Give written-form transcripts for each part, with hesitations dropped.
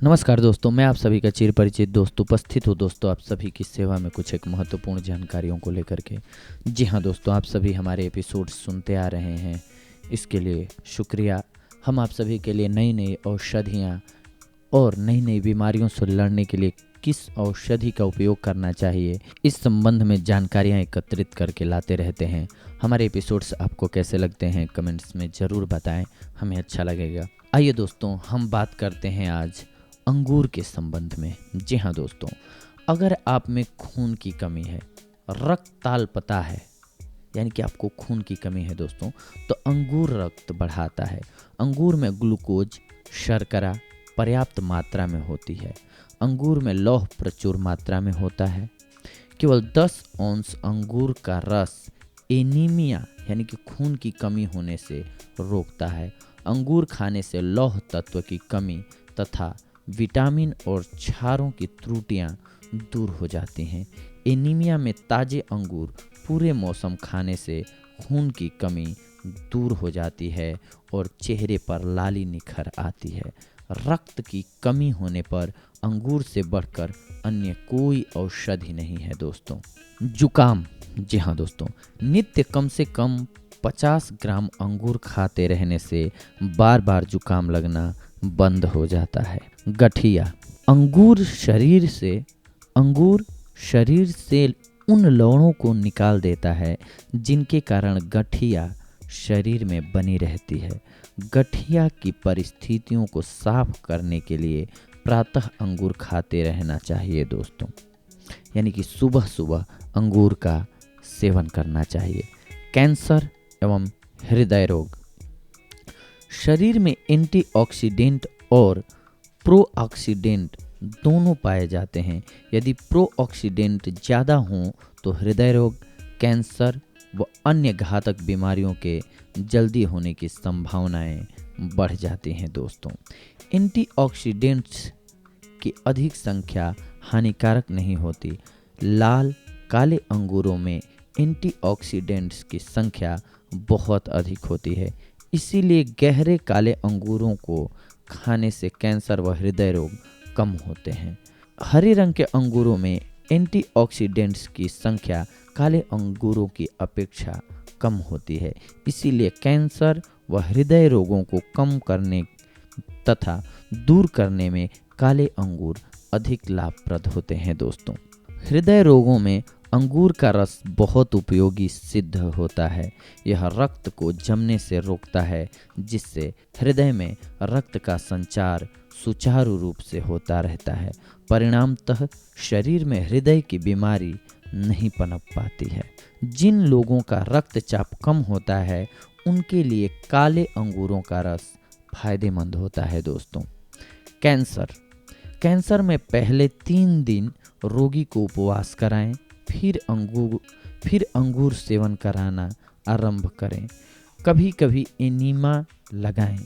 नमस्कार दोस्तों, मैं आप सभी का चिर परिचित दोस्त उपस्थित हूँ दोस्तों आप सभी की सेवा में कुछ एक महत्वपूर्ण जानकारियों को लेकर के। जी हाँ दोस्तों, आप सभी हमारे एपिसोड सुनते आ रहे हैं, इसके लिए शुक्रिया। हम आप सभी के लिए नई नई औषधियाँ और नई नई बीमारियों से लड़ने के लिए किस औषधि का उपयोग करना चाहिए, इस संबंध में जानकारियाँ एकत्रित करके लाते रहते हैं। हमारे एपिसोड्स आपको कैसे लगते हैं कमेंट्स में ज़रूर बताएं, हमें अच्छा लगेगा। आइए दोस्तों, हम बात करते हैं आज अंगूर के संबंध में। जी हाँ दोस्तों, अगर आप में खून की कमी है, रक्तताल्पता है, यानी कि आपको खून की कमी है दोस्तों, तो अंगूर रक्त बढ़ाता है। अंगूर में ग्लूकोज, शर्करा पर्याप्त मात्रा में होती है। अंगूर में लौह प्रचुर मात्रा में होता है। केवल 10 औंस अंगूर का रस एनीमिया यानी कि खून की कमी होने से रोकता है। अंगूर खाने से लौह तत्व की कमी तथा विटामिन और क्षारों की त्रुटियां दूर हो जाती हैं। एनीमिया में ताजे अंगूर पूरे मौसम खाने से खून की कमी दूर हो जाती है और चेहरे पर लाली निखर आती है। रक्त की कमी होने पर अंगूर से बढ़कर अन्य कोई औषधि नहीं है दोस्तों। जुकाम, जी हाँ दोस्तों, नित्य कम से कम 50 ग्राम अंगूर खाते रहने से बार बार जुकाम लगना बंद हो जाता है। गठिया, अंगूर शरीर से उन लवणों को निकाल देता है जिनके कारण गठिया शरीर में बनी रहती है। गठिया की परिस्थितियों को साफ करने के लिए प्रातः अंगूर खाते रहना चाहिए दोस्तों, यानी कि सुबह सुबह अंगूर का सेवन करना चाहिए। कैंसर एवं हृदय रोग, शरीर में एंटीऑक्सीडेंट और प्रोऑक्सीडेंट दोनों पाए जाते हैं। यदि प्रोऑक्सीडेंट ज़्यादा हों तो हृदय रोग, कैंसर व अन्य घातक बीमारियों के जल्दी होने की संभावनाएं बढ़ जाती हैं दोस्तों। एंटीऑक्सीडेंट्स की अधिक संख्या हानिकारक नहीं होती। लाल काले अंगूरों में एंटीऑक्सीडेंट्स की संख्या बहुत अधिक होती है, इसीलिए गहरे काले अंगूरों को खाने से कैंसर व हृदय रोग कम होते हैं। हरे रंग के अंगूरों में एंटीऑक्सीडेंट्स की संख्या काले अंगूरों की अपेक्षा कम होती है, इसीलिए कैंसर व हृदय रोगों को कम करने तथा दूर करने में काले अंगूर अधिक लाभप्रद होते हैं दोस्तों। हृदय रोगों में अंगूर का रस बहुत उपयोगी सिद्ध होता है। यह रक्त को जमने से रोकता है, जिससे हृदय में रक्त का संचार सुचारू रूप से होता रहता है। परिणामतः शरीर में हृदय की बीमारी नहीं पनप पाती है। जिन लोगों का रक्तचाप कम होता है उनके लिए काले अंगूरों का रस फायदेमंद होता है दोस्तों। कैंसर में पहले 3 दिन रोगी को उपवास कराएं, फिर अंगूर सेवन कराना आरंभ करें। कभी कभी एनीमा लगाएं।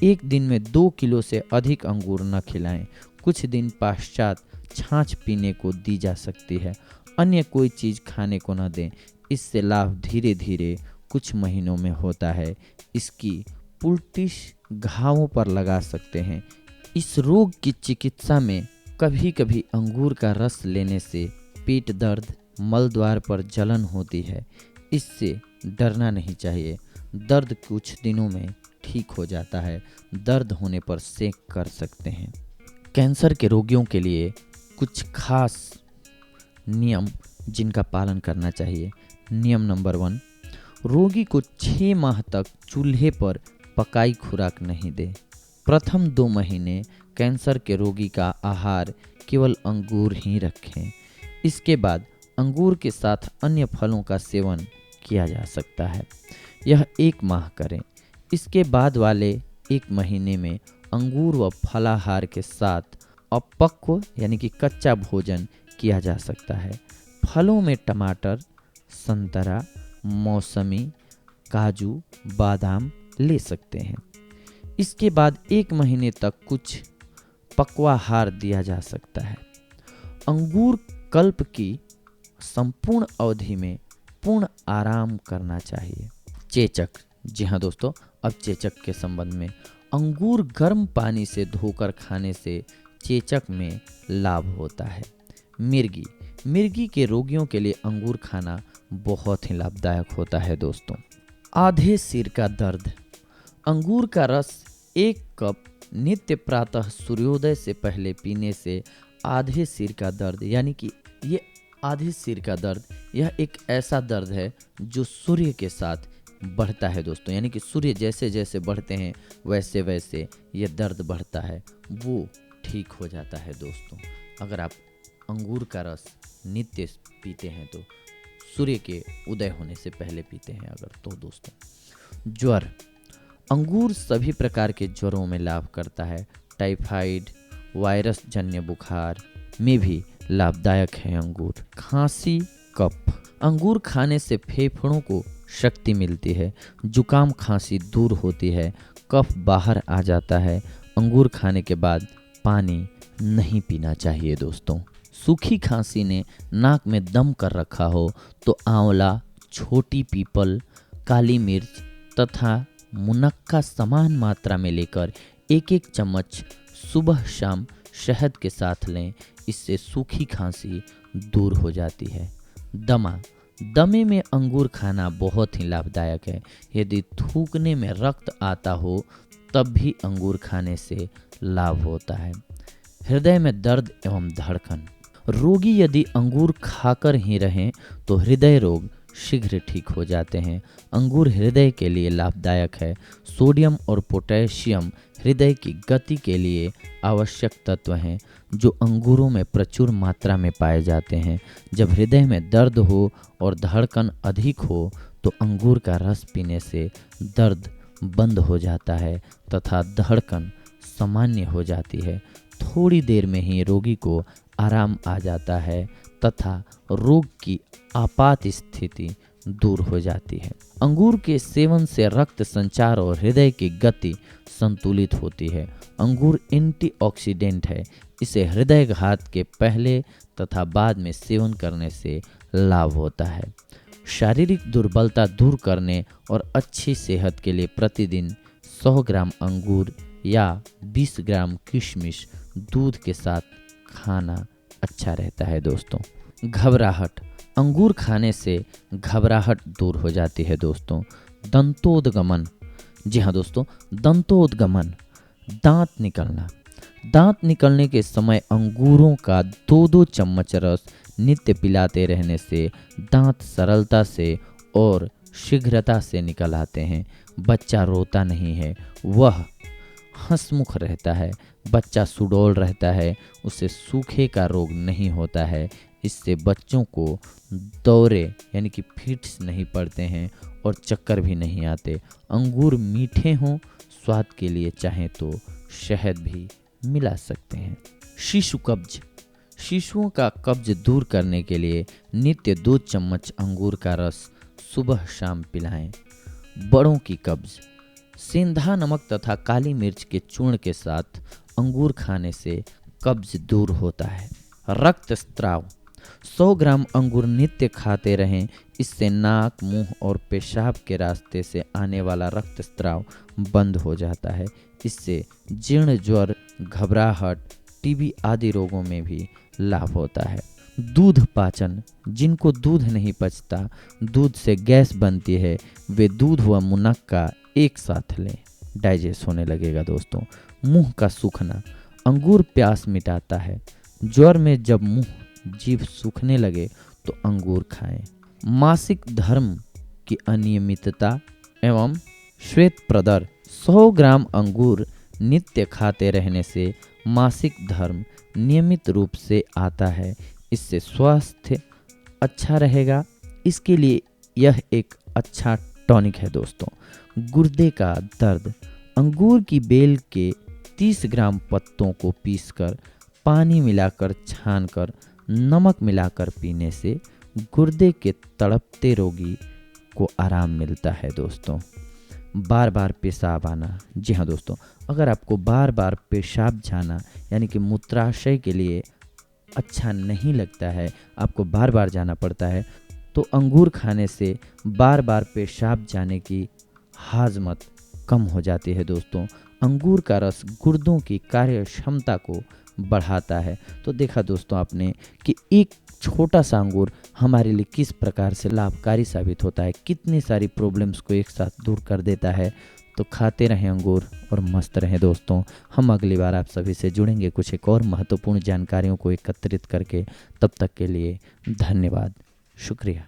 एक दिन में 2 किलो से अधिक अंगूर न खिलाएं। कुछ दिन पश्चात छाछ पीने को दी जा सकती है, अन्य कोई चीज़ खाने को न दें। इससे लाभ धीरे धीरे कुछ महीनों में होता है। इसकी पुलटिश घावों पर लगा सकते हैं। इस रोग की चिकित्सा में कभी कभी अंगूर का रस लेने से पेट दर्द, मल द्वार पर जलन होती है। इससे डरना नहीं चाहिए। दर्द कुछ दिनों में ठीक हो जाता है। दर्द होने पर सेक कर सकते हैं। कैंसर के रोगियों के लिए कुछ खास नियम जिनका पालन करना चाहिए। नियम नंबर 1, रोगी को 6 माह तक चूल्हे पर पकाई खुराक नहीं दे। प्रथम 2 महीने कैंसर के रोगी का आहार केवल अंगूर ही रखें। इसके बाद अंगूर के साथ अन्य फलों का सेवन किया जा सकता है। यह 1 माह करें। इसके बाद वाले 1 महीने में अंगूर व फलाहार के साथ अपक्व यानी कि कच्चा भोजन किया जा सकता है। फलों में टमाटर, संतरा, मौसमी, काजू, बादाम ले सकते हैं। इसके बाद 1 महीने तक कुछ पक्वाहार दिया जा सकता है। अंगूर कल्प की संपूर्ण अवधि में पूर्ण आराम करना चाहिए। चेचक, जी हाँ दोस्तों, अब चेचक के संबंध में अंगूर गर्म पानी से धोकर खाने से चेचक में लाभ होता है। मिर्गी मिर्गी के रोगियों के लिए अंगूर खाना बहुत ही लाभदायक होता है दोस्तों। आधे सिर का दर्द। अंगूर का रस 1 कप नित्य प्रातः सूर्योदय से पहले पीने से आधे सिर का दर्द, यानी कि ये आधे सिर का दर्द, यह एक ऐसा दर्द है जो सूर्य के साथ बढ़ता है दोस्तों, यानी कि सूर्य जैसे जैसे बढ़ते हैं वैसे वैसे ये दर्द बढ़ता है, वो ठीक हो जाता है दोस्तों। अगर आप अंगूर का रस नित्य पीते हैं तो सूर्य के उदय होने से पहले पीते हैं अगर तो दोस्तों। ज्वर। अंगूर सभी प्रकार के ज्वरों में लाभ करता है। टाइफाइड, वायरस जन्य बुखार में भी लाभदायक है अंगूर। खांसी, कफ। अंगूर खाने से फेफड़ों को शक्ति मिलती है, जुकाम खांसी दूर होती है, कफ बाहर आ जाता है। अंगूर खाने के बाद पानी नहीं पीना चाहिए दोस्तों। सूखी खांसी ने नाक में दम कर रखा हो तो आंवला, छोटी पीपल, काली मिर्च तथा मुनक्का समान मात्रा में लेकर 1-1 चम्मच सुबह शाम शहद के साथ लें, इससे सूखी खांसी दूर हो जाती है। दमे में अंगूर खाना बहुत ही लाभदायक है। यदि थूकने में रक्त आता हो तब भी अंगूर खाने से लाभ होता है। हृदय में दर्द एवं धड़कन। रोगी यदि अंगूर खाकर ही रहें तो हृदय रोग शीघ्र ठीक हो जाते हैं। अंगूर हृदय के लिए लाभदायक है। सोडियम और पोटेशियम हृदय की गति के लिए आवश्यक तत्व हैं जो अंगूरों में प्रचुर मात्रा में पाए जाते हैं। जब हृदय में दर्द हो और धड़कन अधिक हो तो अंगूर का रस पीने से दर्द बंद हो जाता है तथा धड़कन सामान्य हो जाती है। थोड़ी देर में ही रोगी को आराम आ जाता है तथा रोग की आपात स्थिति दूर हो जाती है। अंगूर के सेवन से रक्त संचार और हृदय की गति संतुलित होती है। अंगूर एंटीऑक्सीडेंट है। इसे हृदयघात के पहले तथा बाद में सेवन करने से लाभ होता है। शारीरिक दुर्बलता दूर करने और अच्छी सेहत के लिए प्रतिदिन 100 ग्राम अंगूर या 20 ग्राम किशमिश दूध के साथ खाना अच्छा रहता है दोस्तों। घबराहट। अंगूर खाने से घबराहट दूर हो जाती है दोस्तों। दंतोद्गमन। जी हाँ दोस्तों, दंतोद्गमन, दांत निकलना। दांत निकलने के समय अंगूरों का 2-2 चम्मच रस नित्य पिलाते रहने से दांत सरलता से और शीघ्रता से निकल आते हैं। बच्चा रोता नहीं है, वह हंसमुख रहता है। बच्चा सुडौल रहता है, उसे सूखे का रोग नहीं होता है। इससे बच्चों को दौरे यानी कि फिट्स नहीं पड़ते हैं और चक्कर भी नहीं आते। अंगूर मीठे हों, स्वाद के लिए चाहें तो शहद भी मिला सकते हैं। शिशु कब्ज। शिशुओं का कब्ज दूर करने के लिए नित्य 2 चम्मच अंगूर का रस सुबह शाम पिलाएं। बड़ों की कब्ज। सेंधा नमक तथा काली मिर्च के चूर्ण के साथ अंगूर खाने से कब्ज दूर होता है। रक्तस्राव। 100 ग्राम अंगूर नित्य खाते रहें, इससे नाक, मुंह और पेशाब के रास्ते से आने वाला रक्तस्राव बंद हो जाता है। इससे जीर्ण ज्वर, घबराहट, टीबी आदि रोगों में भी लाभ होता है। दूध पाचन। जिनको दूध नहीं पचता, दूध से गैस बनती है, वे दूध व मुनक्का एक साथ लें, डाइजेस्ट होने लगेगा दोस्तों। मुंह का सूखना। अंगूर प्यास मिटाता है। ज्वर में जब मुंह जीभ सूखने लगे तो अंगूर खाएं। मासिक धर्म की अनियमितता एवं श्वेत प्रदर। 100 ग्राम अंगूर नित्य खाते रहने से मासिक धर्म नियमित रूप से आता है। इससे स्वास्थ्य अच्छा रहेगा। इसके लिए यह एक अच्छा टॉनिक है दोस्तों। गुर्दे का दर्द। अंगूर की बेल के 30 ग्राम पत्तों को पीसकर पानी मिलाकर छानकर नमक मिलाकर पीने से गुर्दे के तड़पते रोगी को आराम मिलता है दोस्तों। बार बार पेशाब आना। जी हाँ दोस्तों, अगर आपको बार बार पेशाब जाना यानी कि मूत्राशय के लिए अच्छा नहीं लगता है, आपको बार बार जाना पड़ता है, तो अंगूर खाने से बार बार पेशाब जाने की हाजमत कम हो जाती है दोस्तों। अंगूर का रस गुर्दों की कार्य क्षमता को बढ़ाता है। तो देखा दोस्तों आपने कि एक छोटा सा अंगूर हमारे लिए किस प्रकार से लाभकारी साबित होता है, कितनी सारी प्रॉब्लम्स को एक साथ दूर कर देता है। तो खाते रहें अंगूर और मस्त रहें दोस्तों। हम अगली बार आप सभी से जुड़ेंगे कुछ एक और महत्वपूर्ण जानकारियों को एकत्रित करके। तब तक के लिए धन्यवाद, शुक्रिया।